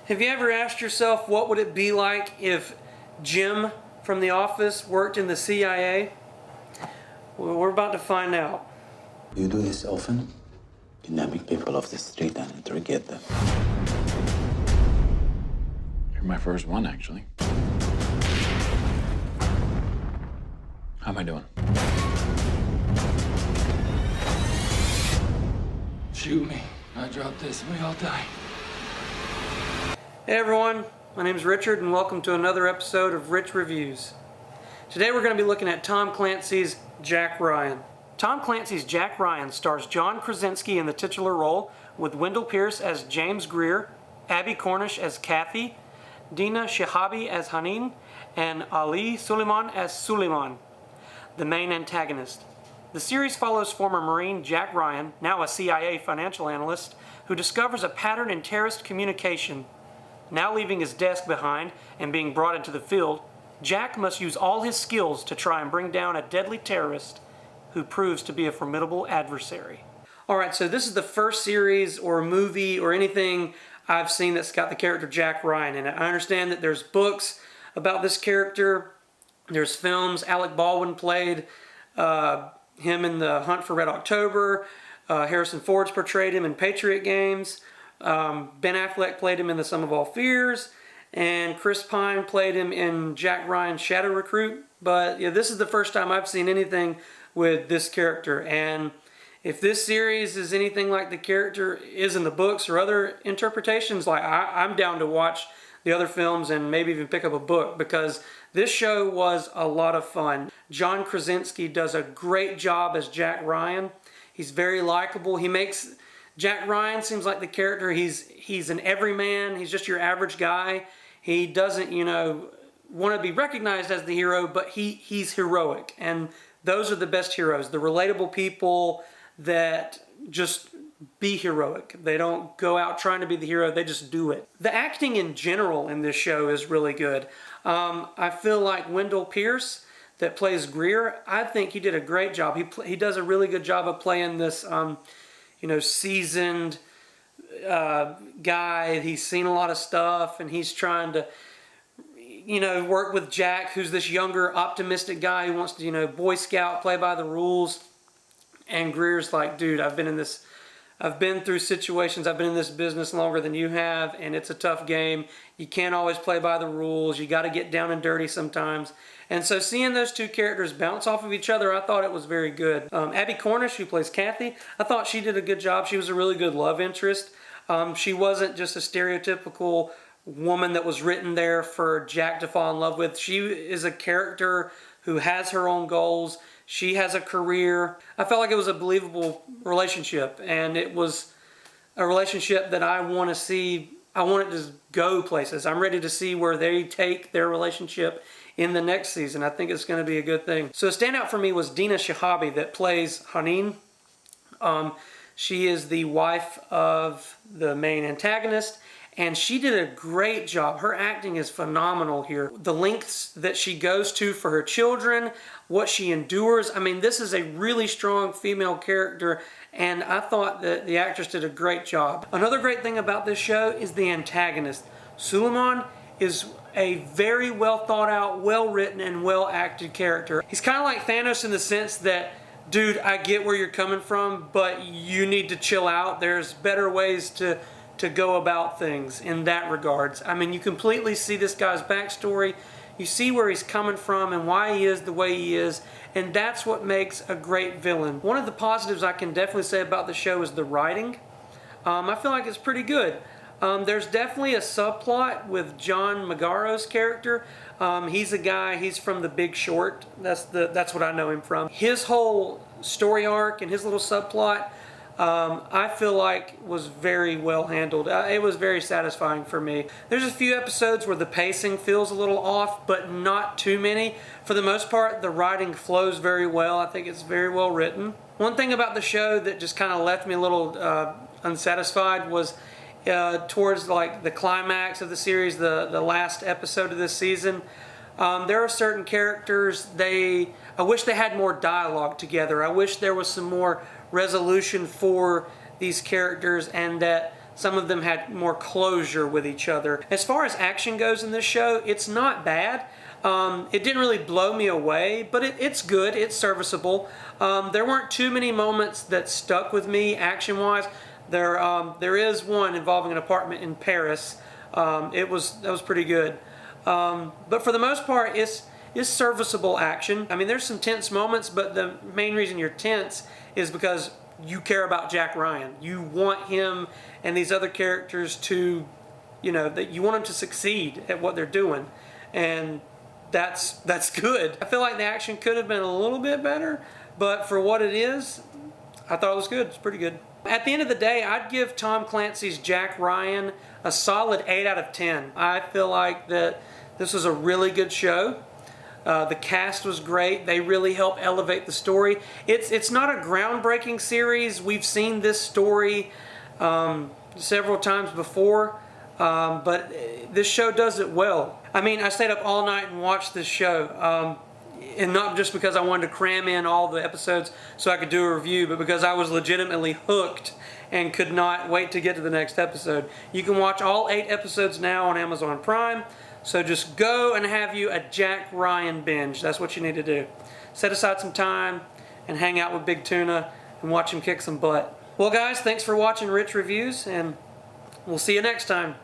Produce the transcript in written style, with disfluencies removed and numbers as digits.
Have you ever asked yourself what would it be like if Jim from The Office worked in the CIA? Well, we're about to find out. You do this often? Kidnapping people off the street and interrogate them. You're my first one, actually. How am I doing? Shoot me. I drop this and we all die. Hey everyone, my name is Richard and welcome to another episode of Rich Reviews. Today we're going to be looking at Tom Clancy's Jack Ryan. Tom Clancy's Jack Ryan stars John Krasinski in the titular role, with Wendell Pierce as James Greer, Abby Cornish as Kathy, Dina Shahabi as Hanin, and Ali Suleiman as Suleiman, the main antagonist. The series follows former Marine Jack Ryan, now a CIA financial analyst, who discovers a pattern in terrorist communication. Now leaving his desk behind and being brought into the field, Jack must use all his skills to try and bring down a deadly terrorist who proves to be a formidable adversary. Alright, so this is the first series or movie or anything I've seen that's got the character Jack Ryan in it. I understand that there's books about this character, there's films. Alec Baldwin played him in The Hunt for Red October, Harrison Ford's portrayed him in Patriot Games, Ben Affleck played him in The Sum of All Fears, and Chris Pine played him in Jack Ryan's Shadow Recruit. But yeah, this is the first time I've seen anything with this character, and if this series is anything like the character is in the books or other interpretations, like I'm down to watch the other films and maybe even pick up a book, because this show was a lot of fun. John Krasinski does a great job as Jack Ryan. He's very likable. He makes Jack Ryan seems like the character, he's an everyman. He's just your average guy. He doesn't, want to be recognized as the hero, but he's heroic. And those are the best heroes, the relatable people that just be heroic. They don't go out trying to be the hero, they just do it. The acting in general in this show is really good. I feel like Wendell Pierce, that plays Greer, I think he did a great job. He does a really good job of playing this seasoned guy. He's seen a lot of stuff and he's trying to work with Jack, who's this younger optimistic guy who wants to Boy Scout, play by the rules. And Greer's like, dude, I've been through situations, I've been in this business longer than you have, and it's a tough game. You can't always play by the rules. You got to get down and dirty sometimes. And so seeing those two characters bounce off of each other, I thought it was very good. Abby Cornish, who plays Kathy, I thought she did a good job. She was a really good love interest. She wasn't just a stereotypical woman that was written there for Jack to fall in love with. She is a character who has her own goals. She has a career. I felt like it was a believable relationship, and it was a relationship that I want to see. I want it to go places. I'm ready to see where they take their relationship in the next season. I think it's going to be a good thing. So a standout for me was Dina Shahabi, that plays Hanin. She is the wife of the main antagonist, and she did a great job. Her acting is phenomenal here. The lengths that she goes to for her children, what she endures. I mean, this is a really strong female character, and I thought that the actress did a great job. Another great thing about this show is the antagonist. Suleiman is a very well thought out, well written, and well acted character. He's kind of like Thanos in the sense that, dude, I get where you're coming from, but you need to chill out. There's better ways to go about things in that regards. I mean, you completely see this guy's backstory. You see where he's coming from and why he is the way he is, and that's what makes a great villain. One of the positives I can definitely say about the show is the writing. I feel like it's pretty good. There's definitely a subplot with John Magaro's character. He's a guy, he's from The Big Short. That's what I know him from. His whole story arc and his little subplot, I feel like was very well handled. It was very satisfying for me. There's a few episodes where the pacing feels a little off, but not too many. For the most part, the writing flows very well. I think it's very well written. One thing about the show that just kind of left me a little unsatisfied was towards like the climax of the series, the last episode of this season. There are certain characters, I wish they had more dialogue together. I wish there was some more resolution for these characters, and that some of them had more closure with each other. As far as action goes in this show, it's not bad. It didn't really blow me away, but it's good. It's serviceable. There weren't too many moments that stuck with me action-wise. There is one involving an apartment in Paris. That was pretty good. But for the most part, it's serviceable action. I mean, there's some tense moments, but the main reason you're tense is because you care about Jack Ryan. You want him and these other characters to, that you want them to succeed at what they're doing. And that's good. I feel like the action could have been a little bit better, but for what it is, I thought it was good. It's pretty good. At the end of the day, I'd give Tom Clancy's Jack Ryan a solid 8 out of 10. I feel like that this was a really good show. The cast was great. They really help elevate the story. It's not a groundbreaking series. We've seen this story several times before, but this show does it well. I mean, I stayed up all night and watched this show, and not just because I wanted to cram in all the episodes so I could do a review, but because I was legitimately hooked and could not wait to get to the next episode. You can watch all 8 episodes now on Amazon Prime. So just go and have you a Jack Ryan binge. That's what you need to do. Set aside some time and hang out with Big Tuna and watch him kick some butt. Well, guys, thanks for watching Rich Reviews, and we'll see you next time.